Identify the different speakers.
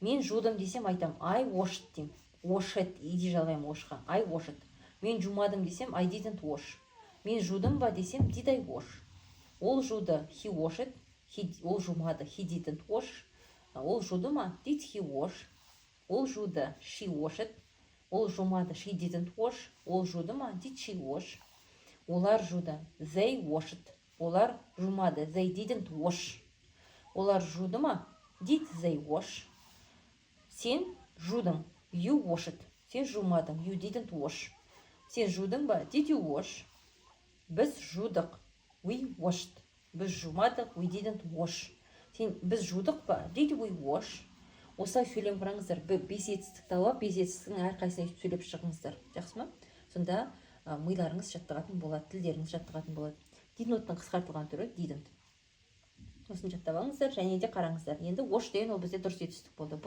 Speaker 1: Мен жудым десем айтам I washed деймін. Washed иди жалғаймын washқа. I washed. Мен жумадым десем I didn't wash. Мен жудым ба десем did I wash. Ол жуды he washed. Ол жумады he didn't wash. Ол жуды ма did he wash. Ол жуды she washed. Ол жумады she didn't wash. Ол жуды ма did she wash. Олар жуды they washed. Олар жумады they didn't wash. Олар жуды ма did they wash. Сен жудың you washed. Сен жумадың you didn't wash. Сен жудың ба did you wash. Біз жудық we washed. Біз жумадық we didn't wash. Біз жудық ба did we wash. Осылай сөйлем қараңыздар. Бес етістікті алып, бес етістіктің әрқайсысын сөйлеп шығыңыздар. Жақсы ма? Сонда миларыңыз жаттығатын болады, тілдеріңіз жаттығатын болады. Did not'тың қысқартылған түрі didn't. Осыны жаттап алыңыздар және де қараңыздар. Енді wash деген ол бізде дұрыс етістік болды.